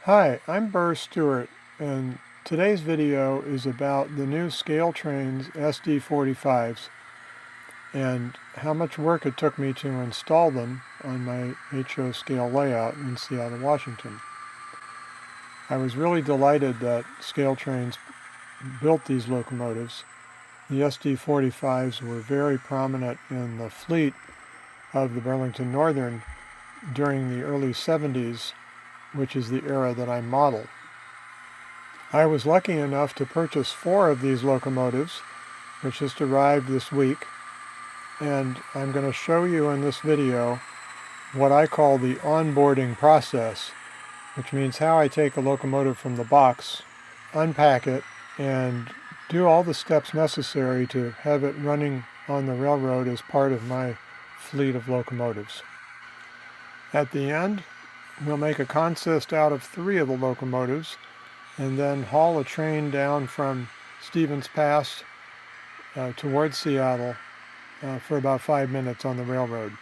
Hi, I'm Burr Stewart, and today's video is about the new ScaleTrains SD45's and how much work it took me to install them on my HO scale layout in Seattle, Washington. I was really delighted that ScaleTrains built these locomotives. The SD45's were very prominent in the fleet of the Burlington Northern during the early 70s, which is the era that I model. I was lucky enough to purchase 4 of these locomotives, which just arrived this week, and I'm going to show you in this video what I call the onboarding process, which means how I take a locomotive from the box, unpack it, and do all the steps necessary to have it running on the railroad as part of my fleet of locomotives. At the end, we'll make a consist out of 3 of the locomotives and then haul a train down from Stevens Pass towards Seattle for about 5 minutes on the railroad.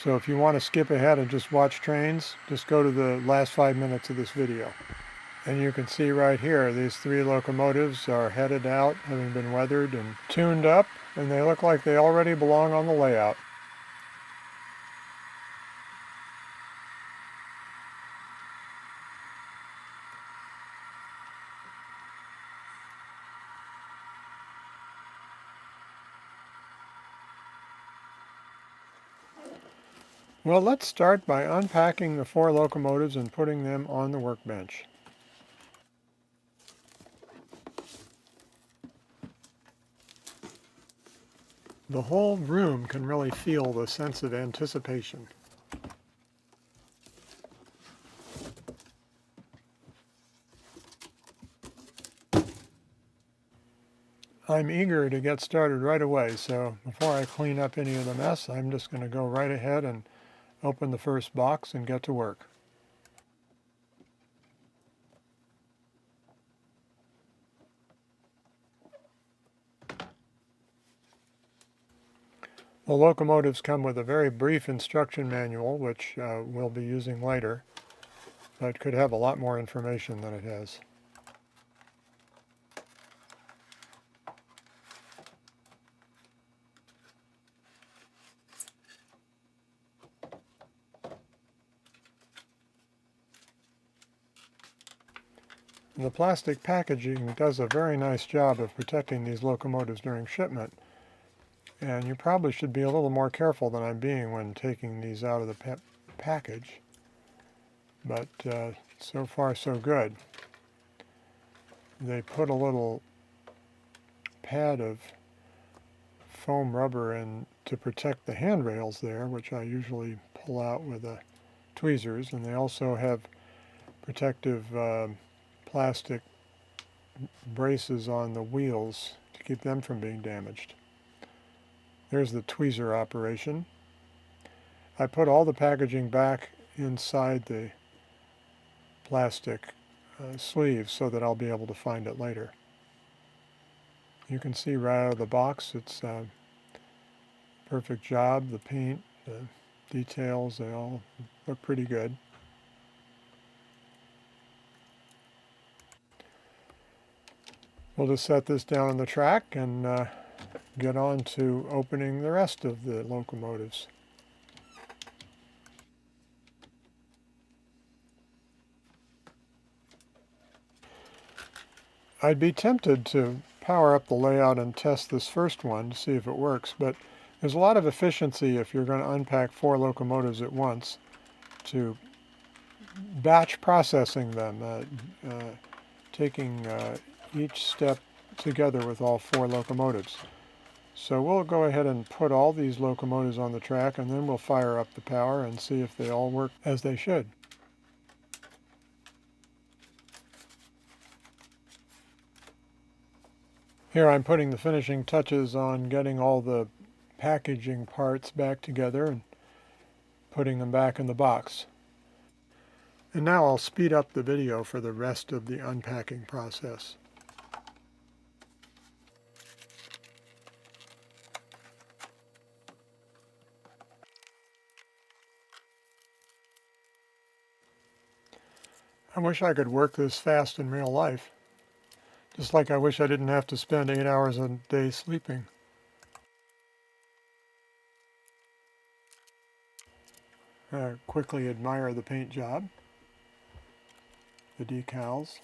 So if you want to skip ahead and just watch trains, just go to the last 5 minutes of this video. And you can see right here, these 3 locomotives are headed out, having been weathered and tuned up, and they look like they already belong on the layout. Well, let's start by unpacking the 4 locomotives and putting them on the workbench. The whole room can really feel the sense of anticipation. I'm eager to get started right away, so before I clean up any of the mess, I'm just going to go right ahead and open the first box and get to work. The locomotives come with a very brief instruction manual, which we'll be using later, but could have a lot more information than it has. The plastic packaging does a very nice job of protecting these locomotives during shipment, and you probably should be a little more careful than I'm being when taking these out of the package, but so far so good. They put a little pad of foam rubber in to protect the handrails there, which I usually pull out with tweezers, and they also have protective plastic braces on the wheels to keep them from being damaged. There's the tweezer operation. I put all the packaging back inside the plastic sleeves so that I'll be able to find it later. You can see right out of the box it's a perfect job. The paint, the details, they all look pretty good. We'll just set this down on the track and get on to opening the rest of the locomotives. I'd be tempted to power up the layout and test this first one to see if it works, but there's a lot of efficiency if you're going to unpack 4 locomotives at once to batch processing them, taking each step together with all 4 locomotives. So we'll go ahead and put all these locomotives on the track, and then we'll fire up the power and see if they all work as they should. Here I'm putting the finishing touches on getting all the packaging parts back together and putting them back in the box. And now I'll speed up the video for the rest of the unpacking process. I wish I could work this fast in real life. Just like I wish I didn't have to spend 8 hours a day sleeping. Quickly admire the paint job, the decals.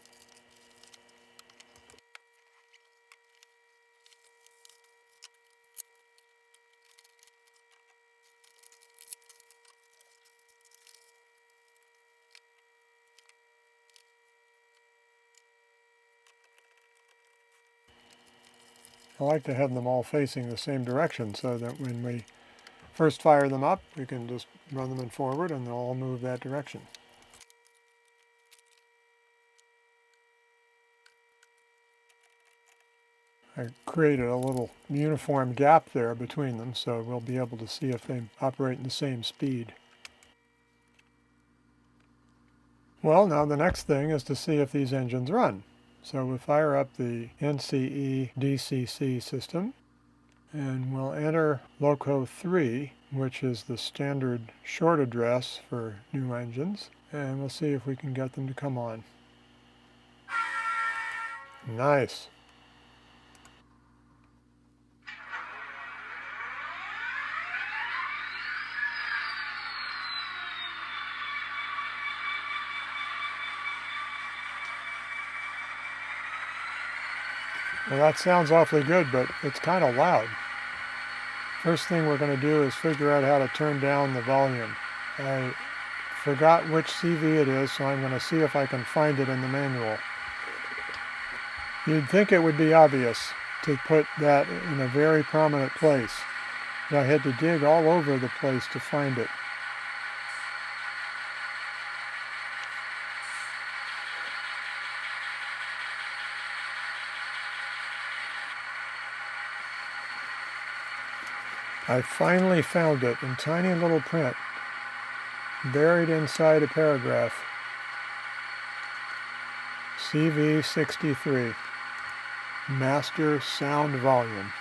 I like to have them all facing the same direction so that when we first fire them up, we can just run them in forward and they'll all move that direction. I created a little uniform gap there between them so we'll be able to see if they operate in the same speed. Well, now the next thing is to see if these engines run. So we'll fire up the NCE DCC system and we'll enter Loco 3, which is the standard short address for new engines, and we'll see if we can get them to come on. Nice. Well, that sounds awfully good, but it's kind of loud. First thing we're going to do is figure out how to turn down the volume. I forgot which CV it is, so I'm going to see if I can find it in the manual. You'd think it would be obvious to put that in a very prominent place, but I had to dig all over the place to find it. I finally found it in tiny little print, buried inside a paragraph. CV63, Master Sound Volume.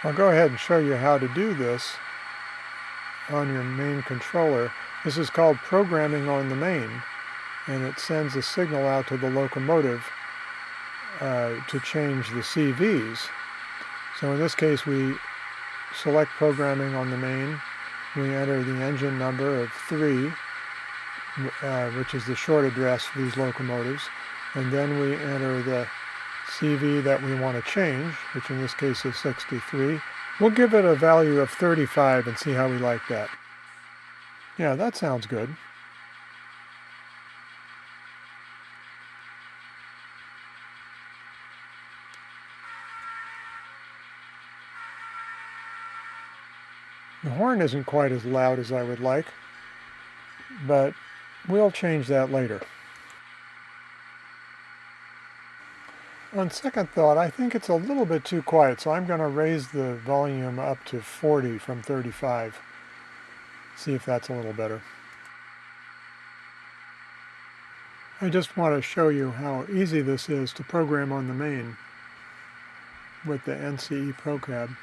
I'll go ahead and show you how to do this on your main controller. This is called programming on the main, and it sends a signal out to the locomotive to change the CVs. So in this case, we select programming on the main. We enter the engine number of 3, which is the short address for these locomotives. And then we enter the CV that we want to change, which in this case is 63. We'll give it a value of 35 and see how we like that. Yeah, that sounds good. The horn isn't quite as loud as I would like, but we'll change that later. On second thought, I think it's a little bit too quiet, so I'm going to raise the volume up to 40 from 35. See if that's a little better. I just want to show you how easy this is to program on the main with the NCE ProCab.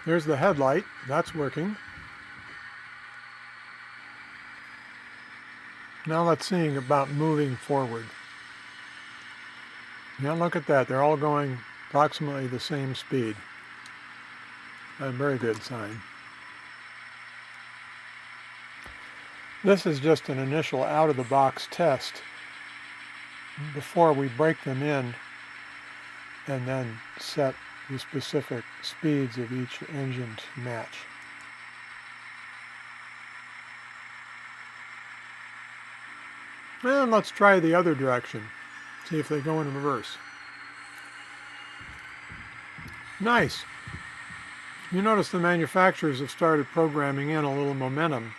There's the headlight, that's working. Now let's see about moving forward. Now look at that, they're all going approximately the same speed. A very good sign. This is just an initial out-of-the-box test before we break them in and then set the specific speeds of each engine to match. And let's try the other direction, see if they go in reverse. Nice! You notice the manufacturers have started programming in a little momentum,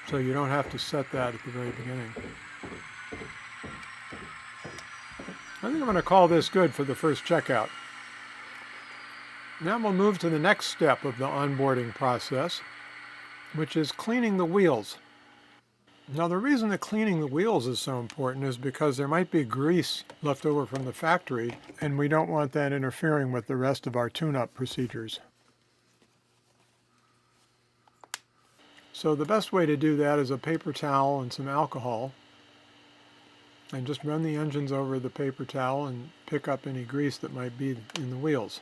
so you don't have to set that at the very beginning. I think I'm going to call this good for the first checkout. Now we'll move to the next step of the onboarding process, which is cleaning the wheels. Now the reason that cleaning the wheels is so important is because there might be grease left over from the factory, and we don't want that interfering with the rest of our tune-up procedures. So the best way to do that is a paper towel and some alcohol, and just run the engines over the paper towel and pick up any grease that might be in the wheels.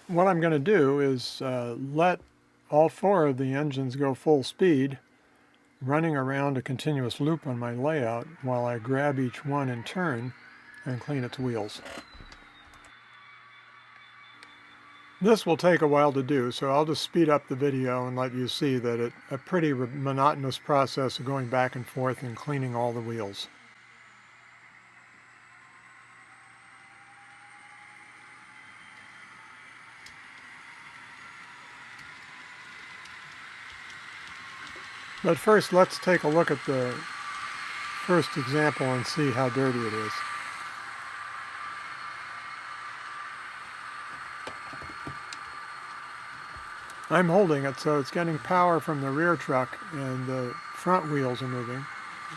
What I'm going to do is let all 4 of the engines go full speed, running around a continuous loop on my layout while I grab each one in turn and clean its wheels. This will take a while to do, so I'll just speed up the video and let you see that it's a pretty monotonous process of going back and forth and cleaning all the wheels. But first, let's take a look at the first example and see how dirty it is. I'm holding it so it's getting power from the rear truck and the front wheels are moving.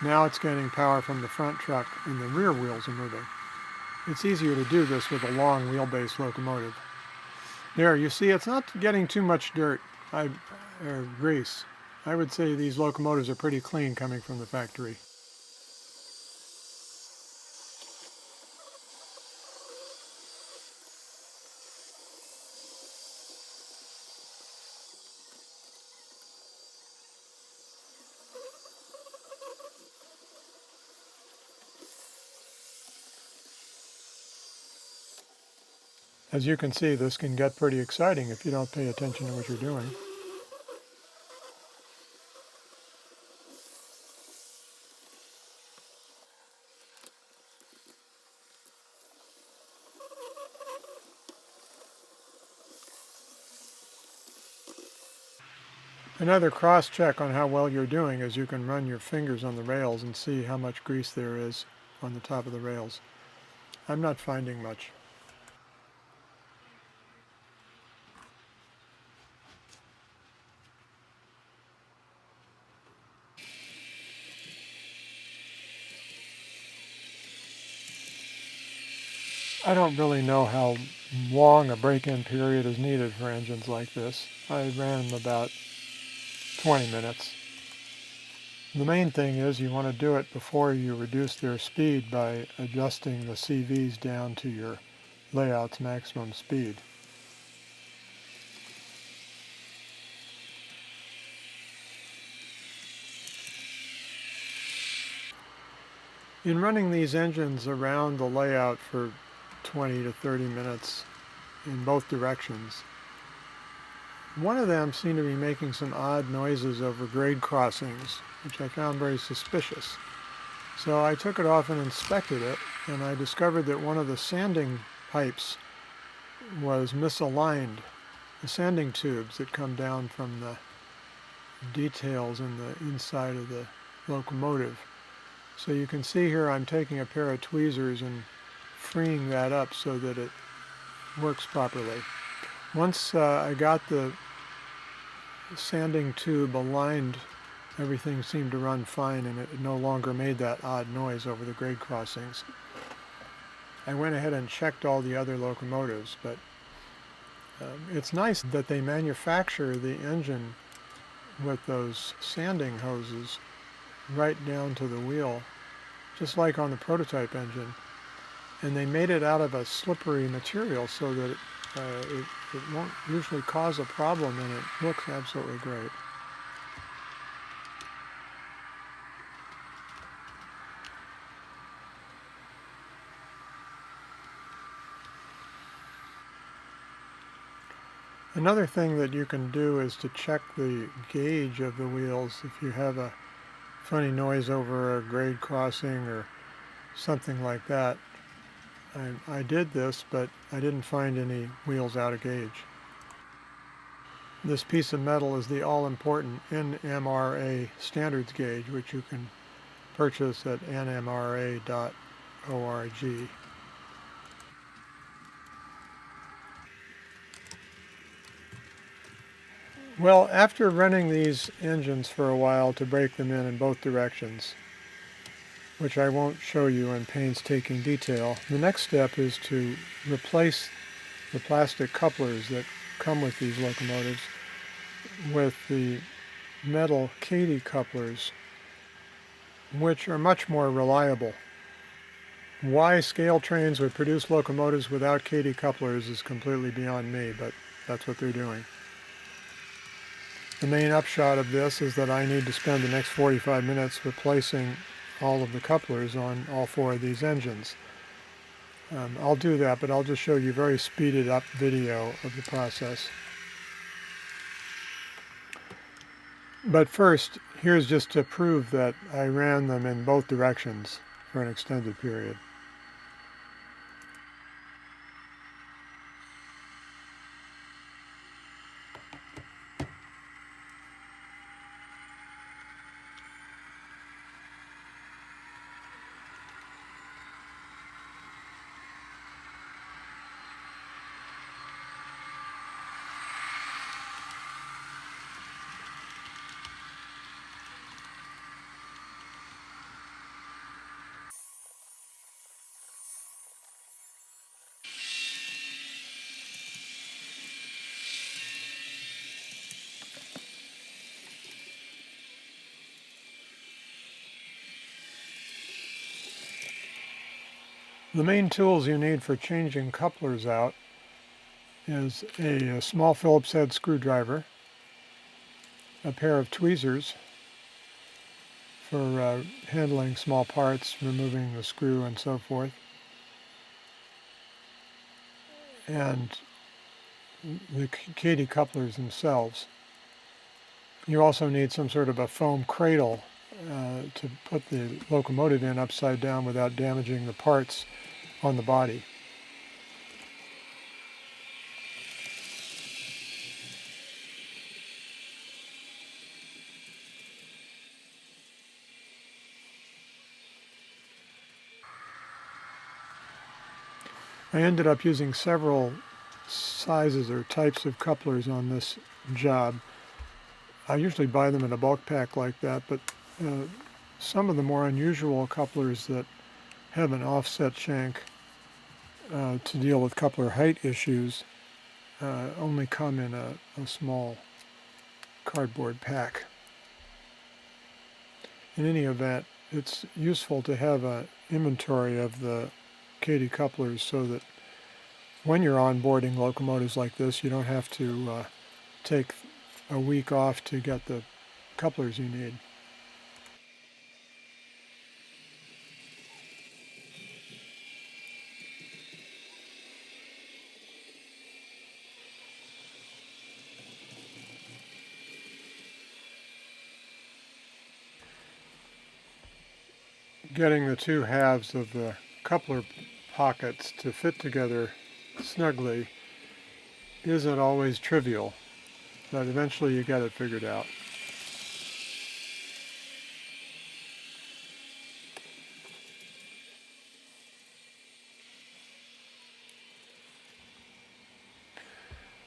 Now it's getting power from the front truck and the rear wheels are moving. It's easier to do this with a long wheelbase locomotive. There, you see it's not getting too much dirt or grease. I would say these locomotives are pretty clean coming from the factory. As you can see, this can get pretty exciting if you don't pay attention to what you're doing. Another cross-check on how well you're doing is you can run your fingers on the rails and see how much grease there is on the top of the rails. I'm not finding much. I don't really know how long a break-in period is needed for engines like this. I ran them about 20 minutes. The main thing is you want to do it before you reduce their speed by adjusting the CVs down to your layout's maximum speed. In running these engines around the layout for 20 to 30 minutes in both directions, one of them seemed to be making some odd noises over grade crossings, which I found very suspicious. So I took it off and inspected it, and I discovered that one of the sanding pipes was misaligned. The sanding tubes that come down from the details in the inside of the locomotive. So you can see here I'm taking a pair of tweezers and freeing that up so that it works properly. Once I got the sanding tube aligned, everything seemed to run fine and it no longer made that odd noise over the grade crossings. I went ahead and checked all the other locomotives, but it's nice that they manufacture the engine with those sanding hoses right down to the wheel, just like on the prototype engine. And they made it out of a slippery material so that it won't usually cause a problem, and it looks absolutely great. Another thing that you can do is to check the gauge of the wheels if you have a funny noise over a grade crossing or something like that. I did this, but I didn't find any wheels out of gauge. This piece of metal is the all-important NMRA standards gauge, which you can purchase at nmra.org. Well, after running these engines for a while to break them in both directions, which I won't show you in painstaking detail, the next step is to replace the plastic couplers that come with these locomotives with the metal Kadee couplers, which are much more reliable. Why ScaleTrains would produce locomotives without Kadee couplers is completely beyond me, but that's what they're doing. The main upshot of this is that I need to spend the next 45 minutes replacing all of the couplers on all 4 of these engines. I'll do that, but I'll just show you a very speeded up video of the process. But first, here's just to prove that I ran them in both directions for an extended period. The main tools you need for changing couplers out is a small Phillips head screwdriver, a pair of tweezers for handling small parts, removing the screw and so forth, and the Kadee couplers themselves. You also need some sort of a foam cradle to put the locomotive in upside down without damaging the parts on the body. I ended up using several sizes or types of couplers on this job. I usually buy them in a bulk pack like that, but some of the more unusual couplers that have an offset shank to deal with coupler height issues only come in a small cardboard pack. In any event, it's useful to have an inventory of the Kadee couplers so that when you're onboarding locomotives like this, you don't have to take a week off to get the couplers you need. Getting the 2 halves of the coupler pockets to fit together snugly isn't always trivial, but eventually you get it figured out.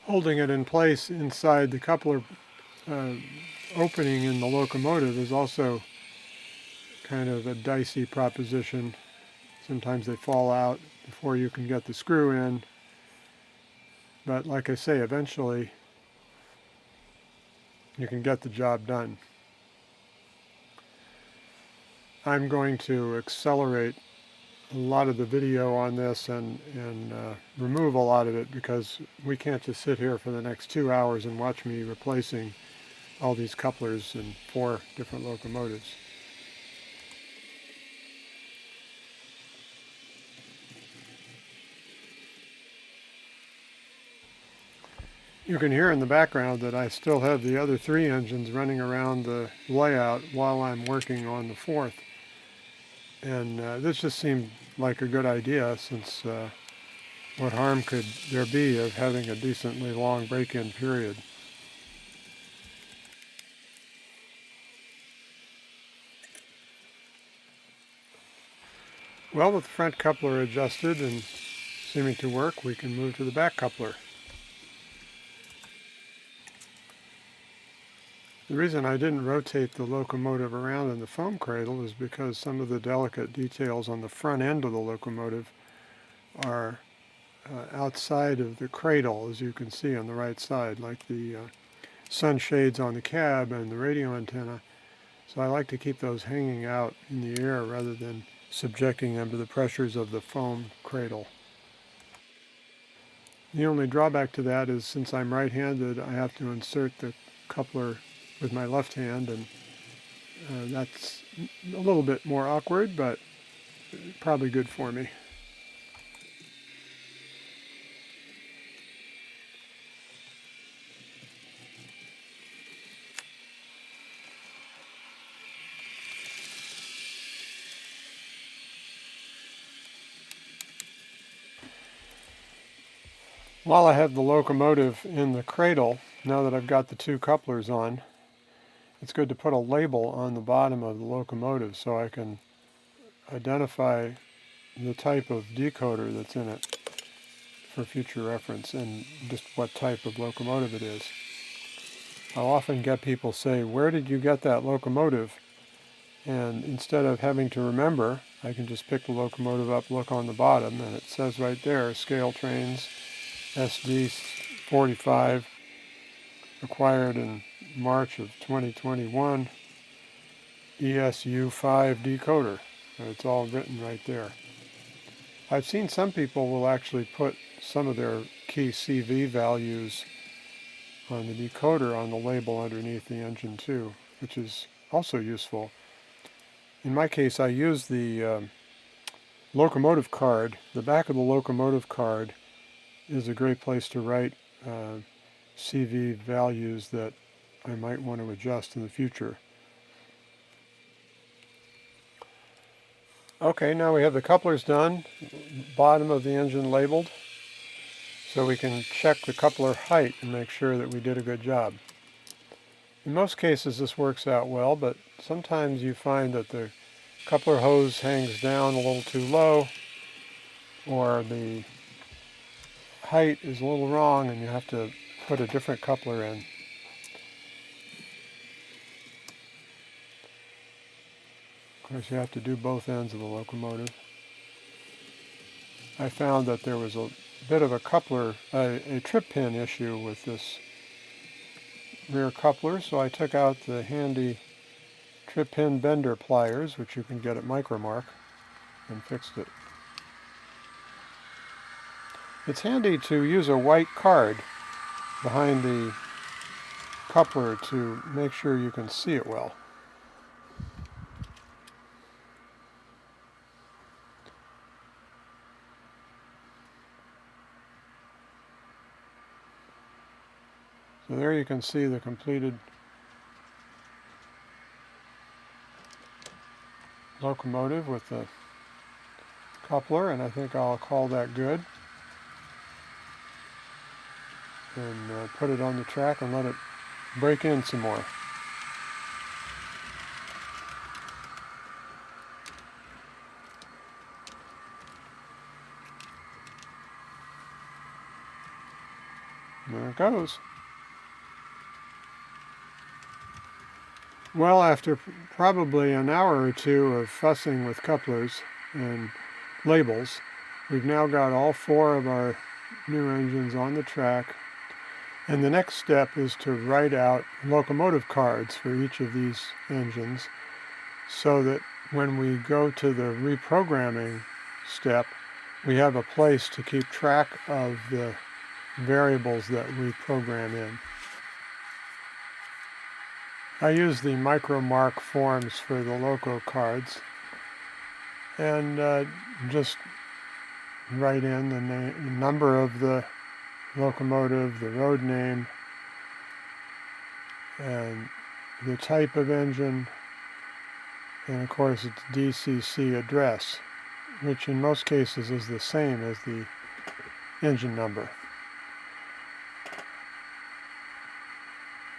Holding it in place inside the coupler opening in the locomotive is also kind of a dicey proposition. Sometimes they fall out before you can get the screw in, but like I say, eventually you can get the job done. I'm going to accelerate a lot of the video on this and remove a lot of it, because we can't just sit here for the next 2 hours and watch me replacing all these couplers in 4 different locomotives. You can hear in the background that I still have the other 3 engines running around the layout while I'm working on the 4th. And this just seemed like a good idea, since what harm could there be of having a decently long break-in period? Well, with the front coupler adjusted and seeming to work, we can move to the back coupler. The reason I didn't rotate the locomotive around in the foam cradle is because some of the delicate details on the front end of the locomotive are outside of the cradle, as you can see on the right side, like the sunshades on the cab and the radio antenna. So I like to keep those hanging out in the air rather than subjecting them to the pressures of the foam cradle. The only drawback to that is, since I'm right-handed, I have to insert the coupler with my left hand, and that's a little bit more awkward, but probably good for me. While I have the locomotive in the cradle, now that I've got the two couplers on, it's good to put a label on the bottom of the locomotive so I can identify the type of decoder that's in it for future reference and just what type of locomotive it is. I'll often get people say, "Where did you get that locomotive?" And instead of having to remember, I can just pick the locomotive up, look on the bottom, and it says right there, ScaleTrains SD45, acquired in March of 2021, ESU5 decoder. And it's all written right there. I've seen some people will actually put some of their key CV values on the decoder on the label underneath the engine too, which is also useful. In my case, I use the locomotive card. The back of the locomotive card is a great place to write CV values that I might want to adjust in the future. Okay, now we have the couplers done, bottom of the engine labeled, so we can check the coupler height and make sure that we did a good job. In most cases this works out well, but sometimes you find that the coupler hose hangs down a little too low, or the height is a little wrong and you have to put a different coupler in. Of course, you have to do both ends of the locomotive. I found that there was a bit of a coupler, a trip pin issue with this rear coupler, so I took out the handy trip pin bender pliers, which you can get at Micromark, and fixed it. It's handy to use a white card behind the coupler to make sure you can see it well. So there you can see the completed locomotive with the coupler, and I think I'll call that good. And put it on the track and let it break in some more. There it goes. Well, after probably an hour or two of fussing with couplers and labels, we've now got all four of our new engines on the track. And the next step is to write out locomotive cards for each of these engines so that when we go to the reprogramming step, we have a place to keep track of the variables that we program in. I use the Micromark forms for the loco cards and just write in the number of the locomotive, the road name, and the type of engine, and of course its DCC address, which in most cases is the same as the engine number.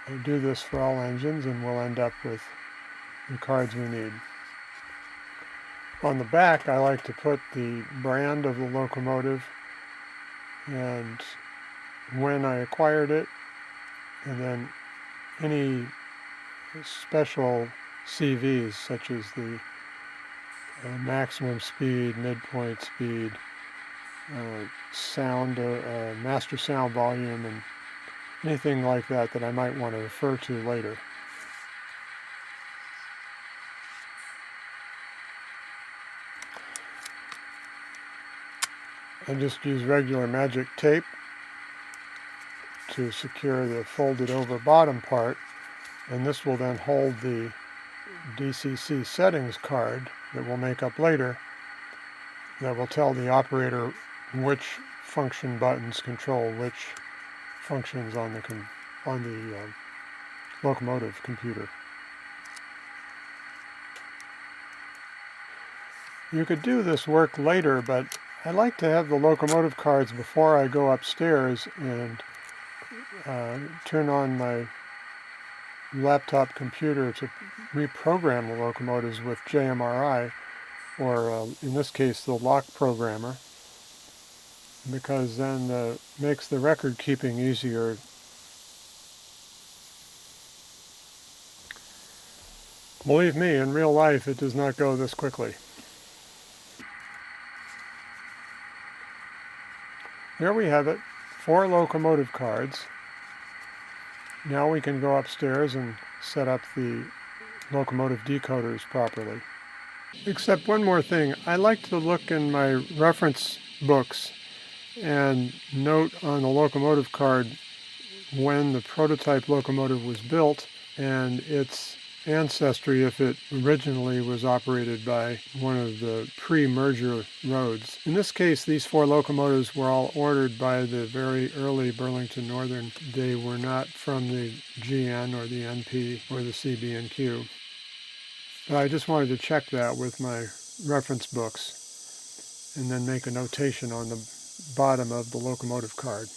I do this for all engines and we'll end up with the cards we need. On the back I like to put the brand of the locomotive and when I acquired it, and then any special CVs such as the maximum speed, midpoint speed, sound, master sound volume, and anything like that that I might want to refer to later. I just use regular magic tape to secure the folded over bottom part, and this will then hold the DCC settings card that we'll make up later that will tell the operator which function buttons control which functions on the locomotive computer. You could do this work later, but I like to have the locomotive cards before I go upstairs and turn on my laptop computer to reprogram the locomotives with JMRI, or in this case the LokProgrammer, because then makes the record keeping easier. Believe me, in real life it does not go this quickly. There we have it, 4 locomotive cards. Now we can go upstairs and set up the locomotive decoders properly. Except one more thing, I like to look in my reference books and note on the locomotive card when the prototype locomotive was built and its ancestry if it originally was operated by one of the pre-merger roads. In this case, these 4 locomotives were all ordered by the very early Burlington Northern. They were not from the GN or the NP or the CB&Q. But I just wanted to check that with my reference books and then make a notation on the bottom of the locomotive card.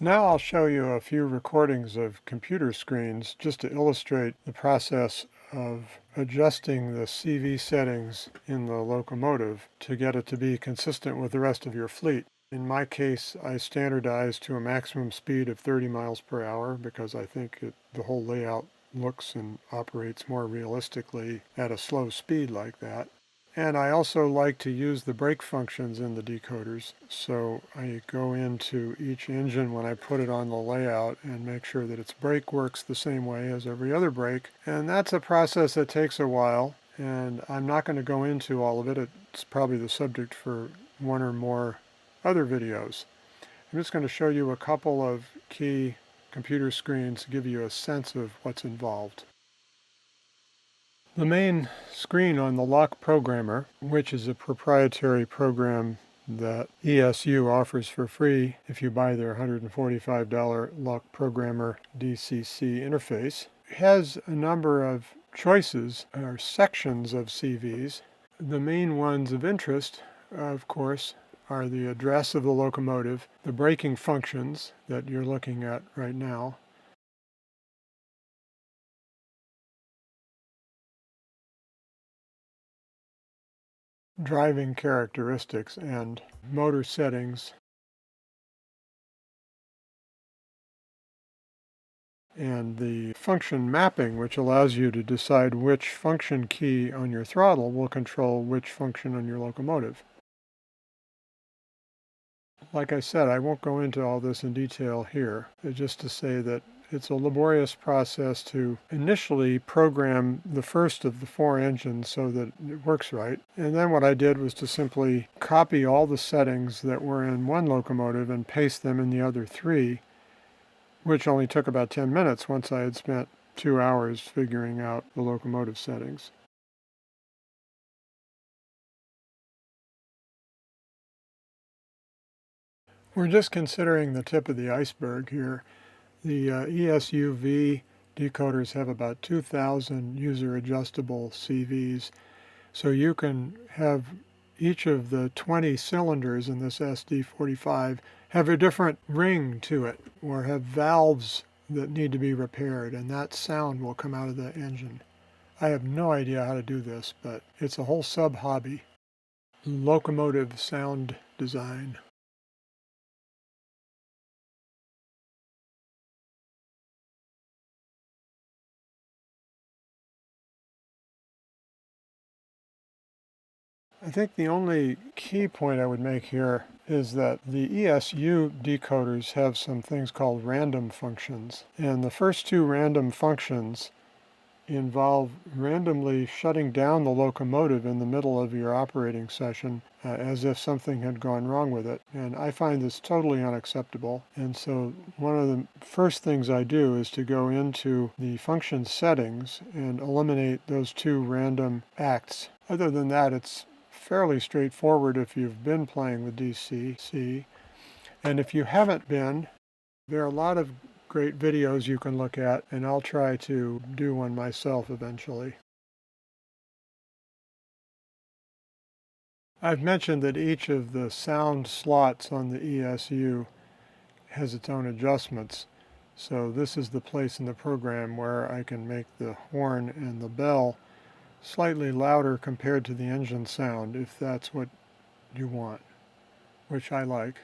Now I'll show you a few recordings of computer screens just to illustrate the process of adjusting the CV settings in the locomotive to get it to be consistent with the rest of your fleet. In my case, I standardized to a maximum speed of 30 miles per hour because I think the whole layout looks and operates more realistically at a slow speed like that. And I also like to use the brake functions in the decoders, so I go into each engine when I put it on the layout and make sure that its brake works the same way as every other brake. And that's a process that takes a while, and I'm not going to go into all of it. It's probably the subject for one or more other videos. I'm just going to show you a couple of key computer screens to give you a sense of what's involved. The main screen on the LokProgrammer, which is a proprietary program that ESU offers for free if you buy their $145 LokProgrammer DCC interface, has a number of choices or sections of CVs. The main ones of interest, of course, are the address of the locomotive, the braking functions that you're looking at right now, driving characteristics and motor settings, and the function mapping, which allows you to decide which function key on your throttle will control which function on your locomotive. Like I said, I won't go into all this in detail here, just to say that it's a laborious process to initially program the first of the 4 engines so that it works right. And then what I did was to simply copy all the settings that were in one locomotive and paste them in the other 3, which only took about 10 minutes once I had spent 2 hours figuring out the locomotive settings. We're just considering the tip of the iceberg here. The ESUV decoders have about 2,000 user-adjustable CVs, so you can have each of the 20 cylinders in this SD45 have a different ring to it, or have valves that need to be repaired, and that sound will come out of the engine. I have no idea how to do this, but it's a whole sub-hobby. Locomotive sound design. I think the only key point I would make here is that the ESU decoders have some things called random functions. And the first two random functions involve randomly shutting down the locomotive in the middle of your operating session as if something had gone wrong with it. And I find this totally unacceptable. And so one of the first things I do is to go into the function settings and eliminate those two random acts. Other than that, it's fairly straightforward if you've been playing with DCC. And if you haven't been, there are a lot of great videos you can look at, and I'll try to do one myself eventually. I've mentioned that each of the sound slots on the ESU has its own adjustments. So this is the place in the program where I can make the horn and the bell slightly louder compared to the engine sound, if that's what you want, which I like.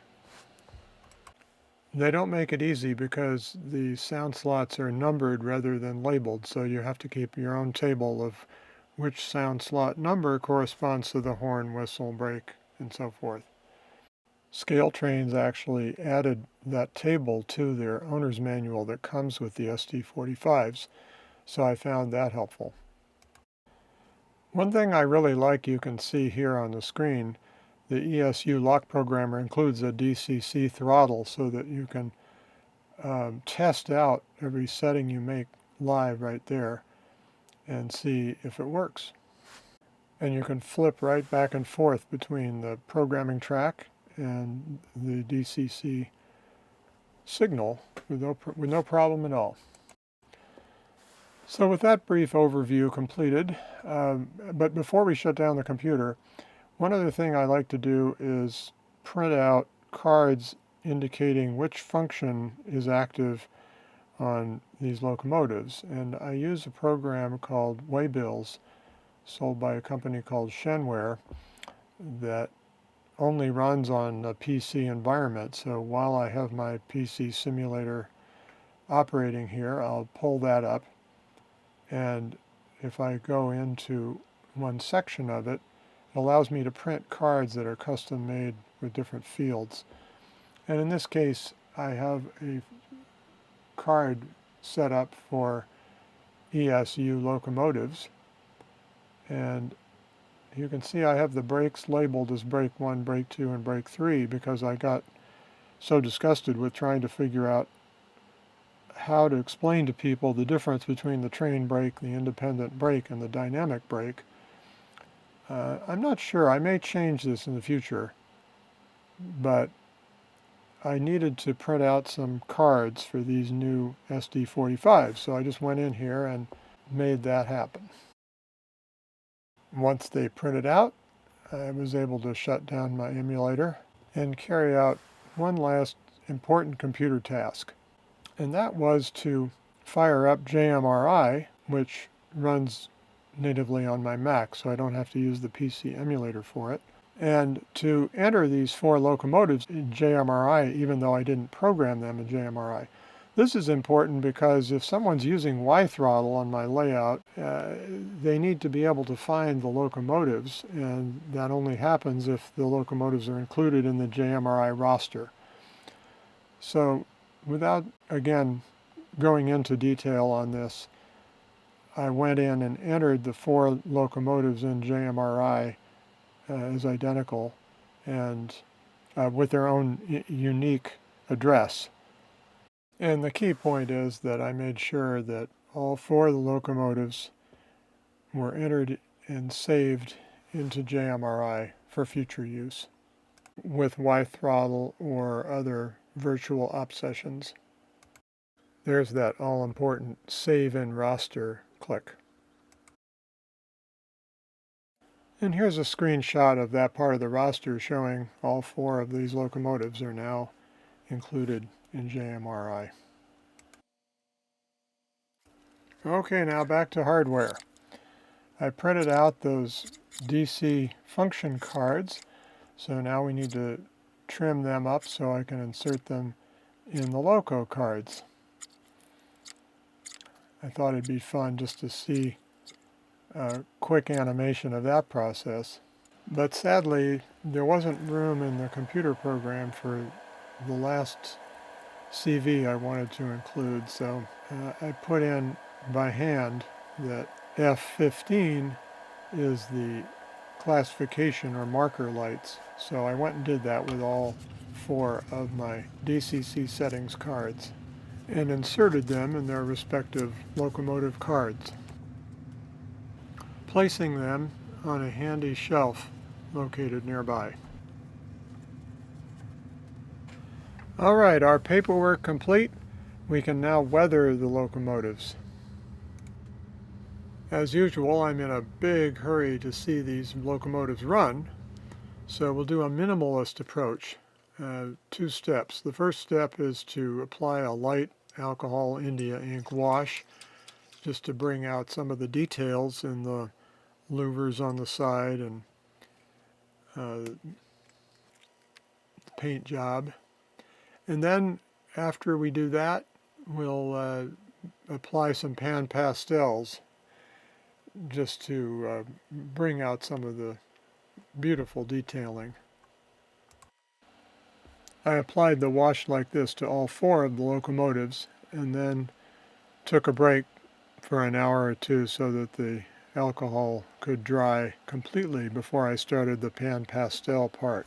They don't make it easy because the sound slots are numbered rather than labeled, so you have to keep your own table of which sound slot number corresponds to the horn, whistle, brake, and so forth. ScaleTrains actually added that table to their owner's manual that comes with the SD45's, so I found that helpful. One thing I really like you can see here on the screen. The ESU LokProgrammer includes a DCC throttle so that you can test out every setting you make live right there and see if it works. And you can flip right back and forth between the programming track and the DCC signal with no problem at all. So with that brief overview completed, but before we shut down the computer, one other thing I like to do is print out cards indicating which function is active on these locomotives. And I use a program called Waybills, sold by a company called Shenware, that only runs on a PC environment. So while I have my PC simulator operating here, I'll pull that up. And if I go into one section of it, it allows me to print cards that are custom made with different fields. And in this case, I have a card set up for ESU locomotives. And you can see I have the brakes labeled as brake 1, brake 2, and brake 3 because I got so disgusted with trying to figure out how to explain to people the difference between the train brake, the independent brake, and the dynamic brake. I'm not sure. I may change this in the future, but I needed to print out some cards for these new SD45s, so I just went in here and made that happen. Once they printed out, I was able to shut down my emulator and carry out one last important computer task, and that was to fire up JMRI, which runs natively on my Mac, so I don't have to use the PC emulator for it, and to enter these 4 locomotives in JMRI, even though I didn't program them in JMRI. This is important because if someone's using Y throttle on my layout, they need to be able to find the locomotives, and that only happens if the locomotives are included in the JMRI roster. So without, again, going into detail on this, I went in and entered the 4 locomotives in JMRI as identical and with their own unique address. And the key point is that I made sure that all 4 of the locomotives were entered and saved into JMRI for future use with Y throttle or other virtual op sessions. There's that all-important Save in Roster click. And here's a screenshot of that part of the roster showing all 4 of these locomotives are now included in JMRI. Okay, now back to hardware. I printed out those DC function cards, so now we need to trim them up so I can insert them in the loco cards. I thought it'd be fun just to see a quick animation of that process. But sadly, there wasn't room in the computer program for the last CV I wanted to include, so I put in by hand that F15 is the classification or marker lights. So I went and did that with all 4 of my DCC settings cards and inserted them in their respective locomotive cards, placing them on a handy shelf located nearby. All right, our paperwork complete. We can now weather the locomotives. As usual, I'm in a big hurry to see these locomotives run, so we'll do a minimalist approach. 2 steps. The first step is to apply a light alcohol India ink wash just to bring out some of the details in the louvers on the side and the paint job. And then after we do that, we'll apply some pan pastels just to bring out some of the beautiful detailing. I applied the wash like this to all 4 of the locomotives and then took a break for an hour or 2 so that the alcohol could dry completely before I started the pan pastel part.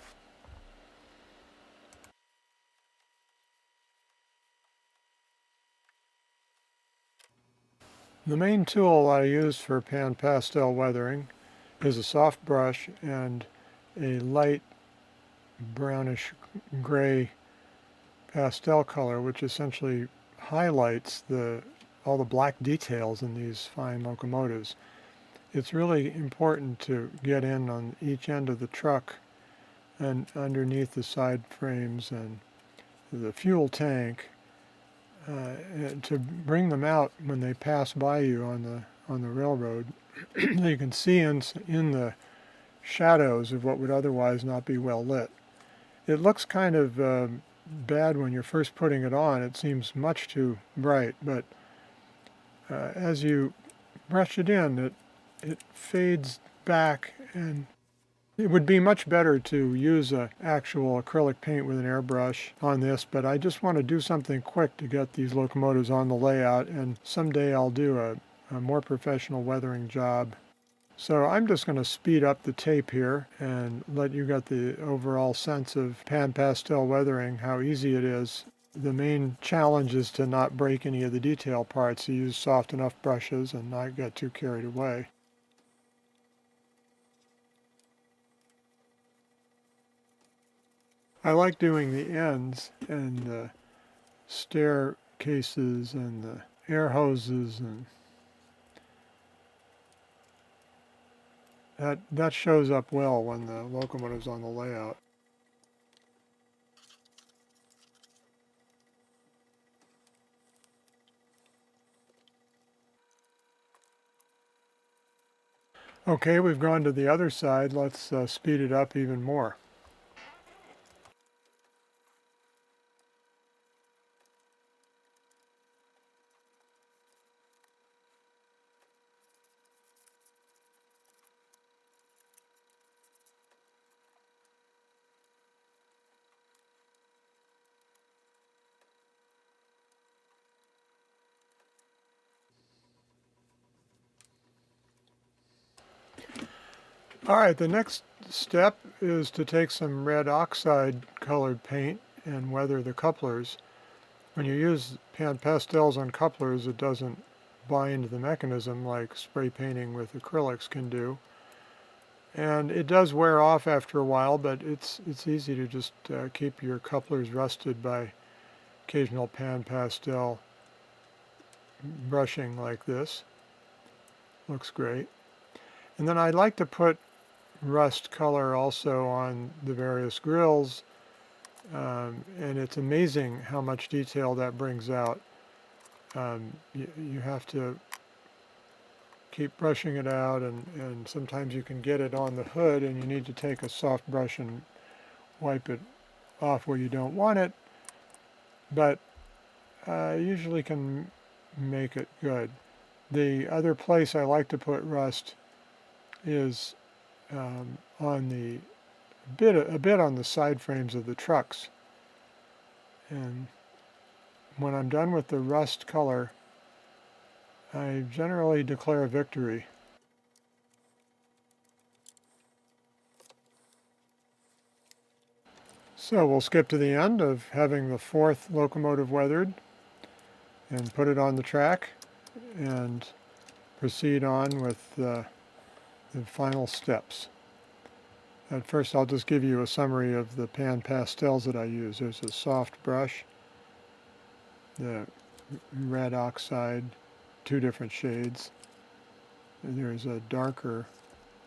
The main tool I use for pan pastel weathering is a soft brush and a light brownish gray pastel color, which essentially highlights all the black details in these fine locomotives. It's really important to get in on each end of the truck and underneath the side frames and the fuel tank to bring them out when they pass by you on the railroad. You can see in the shadows of what would otherwise not be well lit. It looks kind of bad when you're first putting it on. It seems much too bright, but as you brush it in, it fades back, and it would be much better to use an actual acrylic paint with an airbrush on this, but I just want to do something quick to get these locomotives on the layout, and someday I'll do a more professional weathering job. So I'm just going to speed up the tape here and let you get the overall sense of pan pastel weathering, how easy it is. The main challenge is to not break any of the detail parts, to use soft enough brushes and not get too carried away. I like doing the ends and the staircases and the air hoses, and that shows up well when the locomotive's on the layout. Okay, we've gone to the other side. Let's speed it up even more. All right, the next step is to take some red oxide colored paint and weather the couplers. When you use pan pastels on couplers, it doesn't bind the mechanism like spray painting with acrylics can do. And it does wear off after a while, but it's easy to just keep your couplers rusted by occasional pan pastel brushing like this. Looks great. And then I'd like to put rust color also on the various grills, and it's amazing how much detail that brings out. You have to keep brushing it out, and sometimes you can get it on the hood and you need to take a soft brush and wipe it off where you don't want it, but usually can make it good. The other place I like to put rust is on a bit on the side frames of the trucks. And when I'm done with the rust color, I generally declare victory. So we'll skip to the end of having the fourth locomotive weathered and put it on the track and proceed on with the final steps. At first I'll just give you a summary of the pan pastels that I use. There's a soft brush, the red oxide, 2 different shades. And there's a darker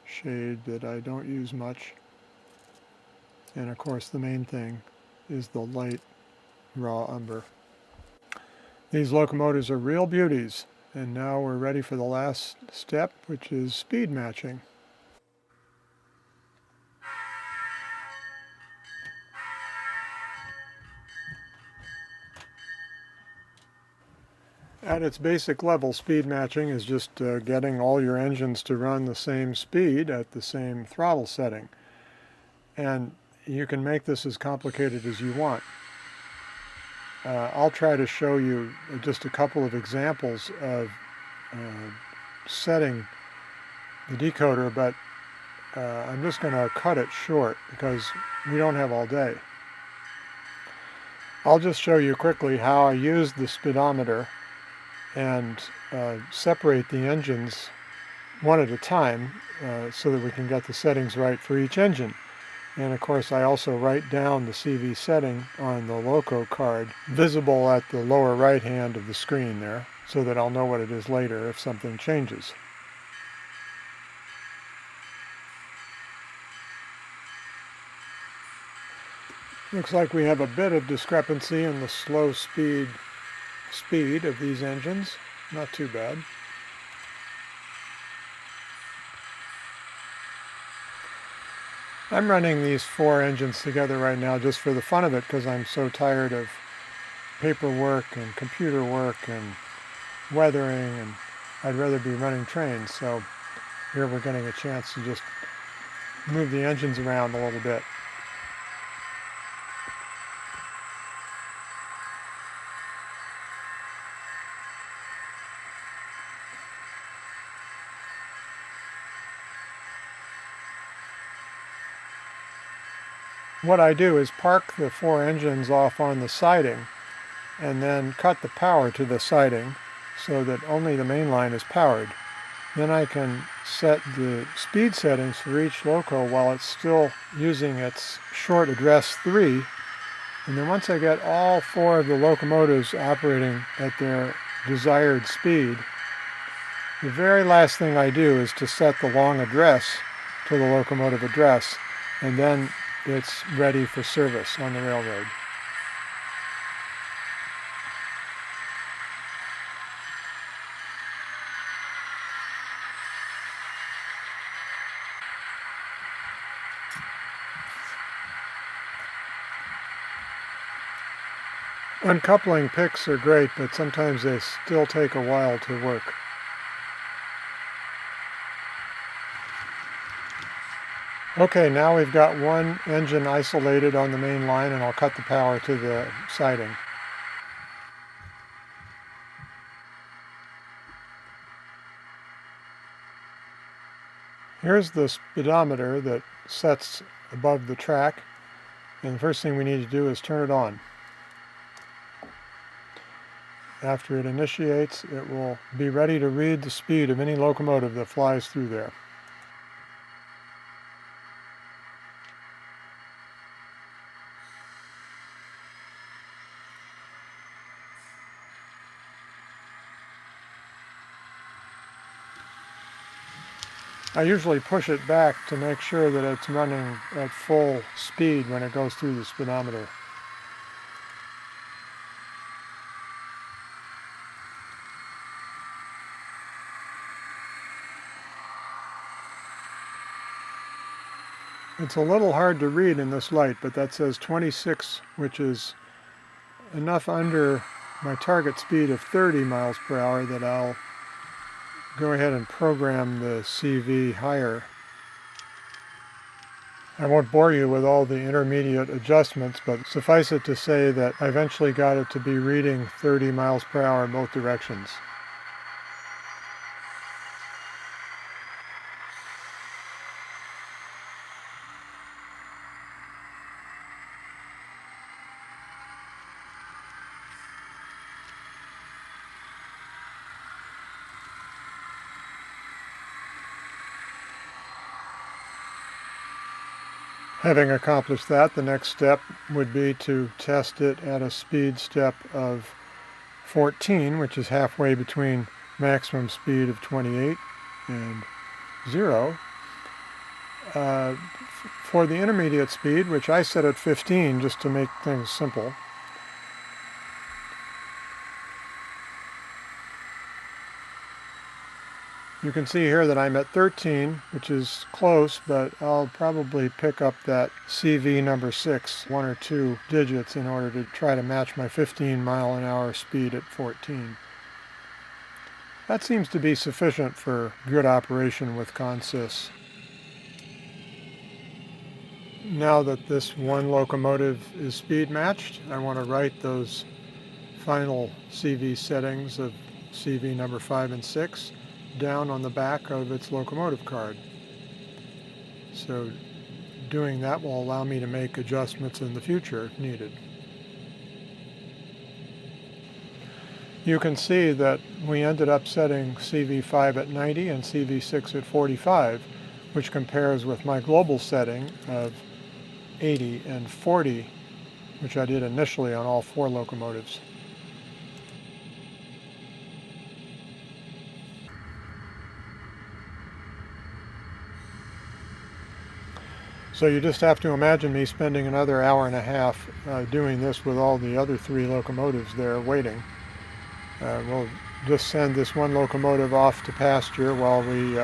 shade that I don't use much. And of course the main thing is the light raw umber. These locomotives are real beauties, and now we're ready for the last step, which is speed matching. At its basic level, speed matching is just getting all your engines to run the same speed at the same throttle setting. And you can make this as complicated as you want. I'll try to show you just a couple of examples of setting the decoder, but I'm just going to cut it short because we don't have all day. I'll just show you quickly how I use the speedometer and separate the engines one at a time so that we can get the settings right for each engine. And of course I also write down the CV setting on the Loco card, visible at the lower right hand of the screen there, so that I'll know what it is later if something changes. Looks like we have a bit of discrepancy in the slow speed of these engines. Not too bad. I'm running these 4 engines together right now just for the fun of it because I'm so tired of paperwork and computer work and weathering, and I'd rather be running trains. So here we're getting a chance to just move the engines around a little bit. What I do is park the 4 engines off on the siding and then cut the power to the siding so that only the main line is powered. Then I can set the speed settings for each loco while it's still using its short address 3. And then once I get all 4 of the locomotives operating at their desired speed, the very last thing I do is to set the long address to the locomotive address, and then it's ready for service on the railroad. Uncoupling picks are great, but sometimes they still take a while to work. Okay, now we've got 1 engine isolated on the main line, and I'll cut the power to the siding. Here's the speedometer that sets above the track, and the first thing we need to do is turn it on. After it initiates, it will be ready to read the speed of any locomotive that flies through there. I usually push it back to make sure that it's running at full speed when it goes through the speedometer. It's a little hard to read in this light, but that says 26, which is enough under my target speed of 30 miles per hour that I'll go ahead and program the CV higher. I won't bore you with all the intermediate adjustments, but suffice it to say that I eventually got it to be reading 30 miles per hour in both directions. Having accomplished that, the next step would be to test it at a speed step of 14, which is halfway between maximum speed of 28 and 0. For the intermediate speed, which I set at 15 just to make things simple, you can see here that I'm at 13, which is close, but I'll probably pick up that CV number 6, 1 or 2 digits, in order to try to match my 15-mile-an-hour speed at 14. That seems to be sufficient for good operation with consys. Now that this one locomotive is speed matched, I want to write those final CV settings of CV number 5 and 6 down on the back of its locomotive card. So doing that will allow me to make adjustments in the future if needed. You can see that we ended up setting CV5 at 90 and CV6 at 45, which compares with my global setting of 80 and 40, which I did initially on all 4 locomotives. So you just have to imagine me spending another hour and a half doing this with all the other 3 locomotives there waiting. We'll just send this one locomotive off to pasture while we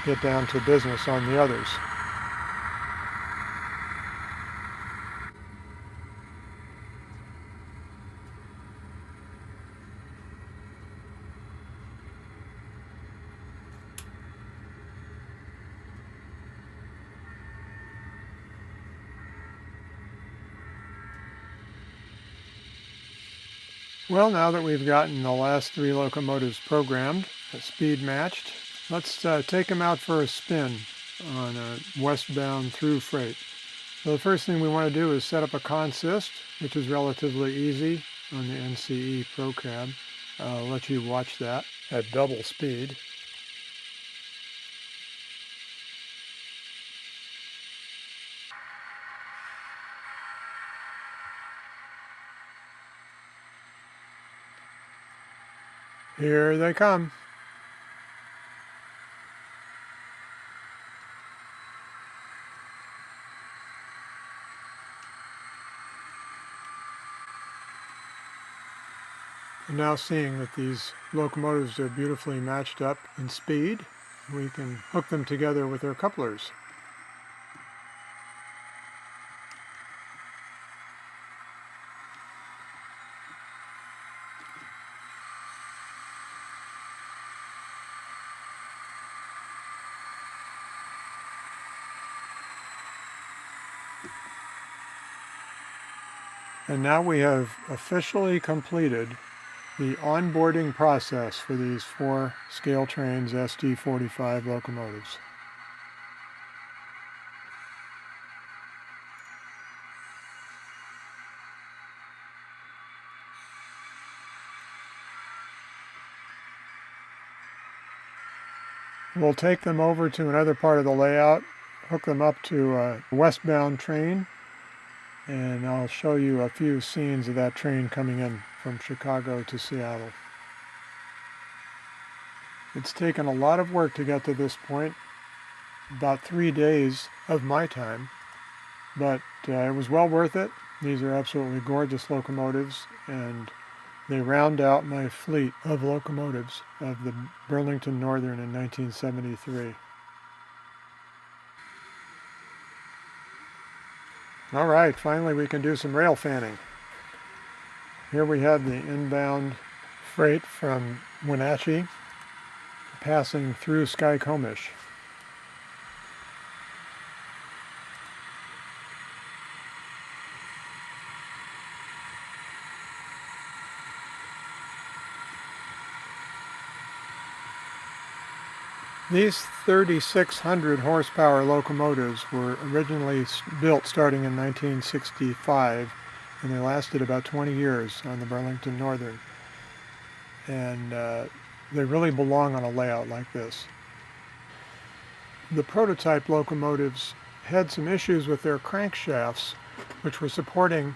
get down to business on the others. Well, now that we've gotten the last 3 locomotives programmed, speed matched, let's take them out for a spin on a westbound through freight. So the first thing we want to do is set up a consist, which is relatively easy on the NCE ProCab. I'll let you watch that at double speed. Here they come. And now, seeing that these locomotives are beautifully matched up in speed, we can hook them together with their couplers. And now we have officially completed the onboarding process for these 4 ScaleTrains SD45 locomotives. We'll take them over to another part of the layout, hook them up to a westbound train, and I'll show you a few scenes of that train coming in from Chicago to Seattle. It's taken a lot of work to get to this point, about 3 days of my time, but it was well worth it. These are absolutely gorgeous locomotives, and they round out my fleet of locomotives of the Burlington Northern in 1973. All right, finally we can do some rail fanning. Here we have the inbound freight from Wenatchee passing through Skykomish. These 3,600 horsepower locomotives were originally built starting in 1965, and they lasted about 20 years on the Burlington Northern. And they really belong on a layout like this. The prototype locomotives had some issues with their crankshafts, which were supporting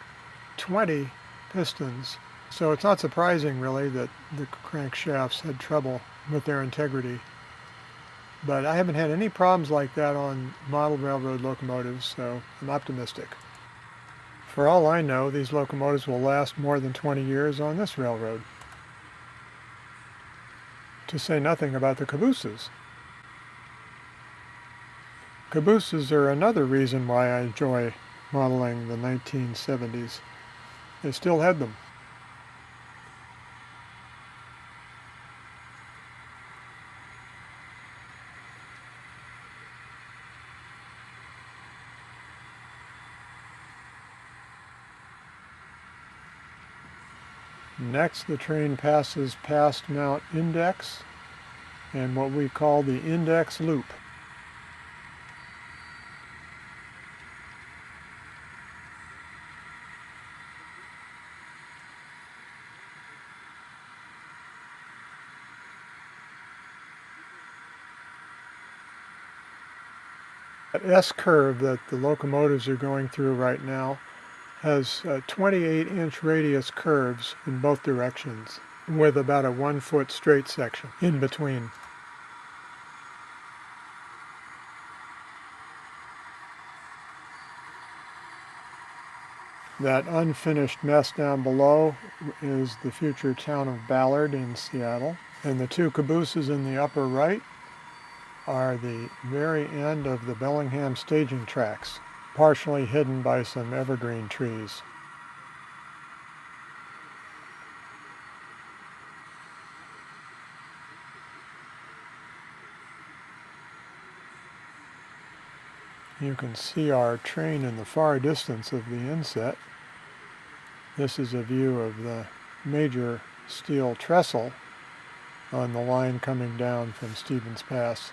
20 pistons. So it's not surprising really that the crankshafts had trouble with their integrity. But I haven't had any problems like that on model railroad locomotives, so I'm optimistic. For all I know, these locomotives will last more than 20 years on this railroad. To say nothing about the cabooses. Cabooses are another reason why I enjoy modeling the 1970s. They still had them. Next, the train passes past Mount Index and what we call the Index Loop. That S-curve that the locomotives are going through right now has 28-inch radius curves in both directions, with about a 1-foot straight section in between. That unfinished mess down below is the future town of Ballard in Seattle, and the two cabooses in the upper right are the very end of the Bellingham staging tracks, partially hidden by some evergreen trees. You can see our train in the far distance of the inset. This is a view of the major steel trestle on the line coming down from Stevens Pass.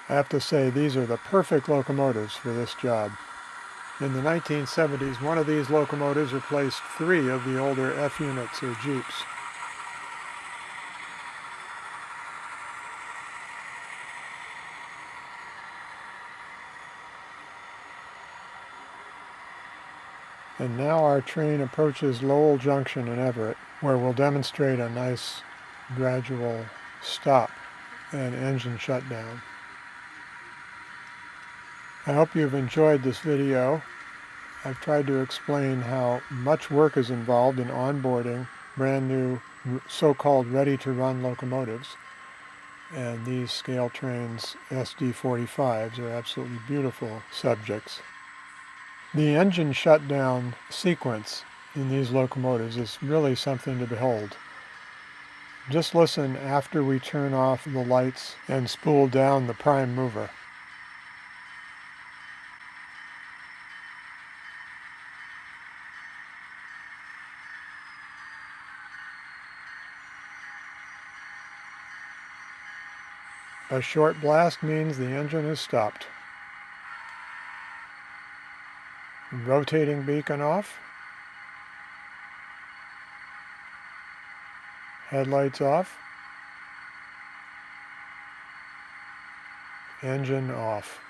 I have to say, these are the perfect locomotives for this job. In the 1970s, one of these locomotives replaced 3 of the older F units or Jeeps. And now our train approaches Lowell Junction in Everett, where we'll demonstrate a nice gradual stop and engine shutdown. I hope you've enjoyed this video. I've tried to explain how much work is involved in onboarding brand new so-called ready-to-run locomotives. And these ScaleTrains SD45's are absolutely beautiful subjects. The engine shutdown sequence in these locomotives is really something to behold. Just listen after we turn off the lights and spool down the prime mover. A short blast means the engine is stopped. Rotating beacon off. Headlights off. Engine off.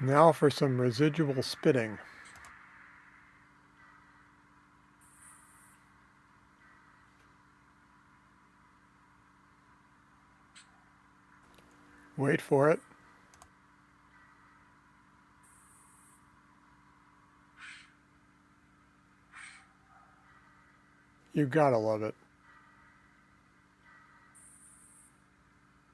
Now for some residual spitting. Wait for it. You gotta love it.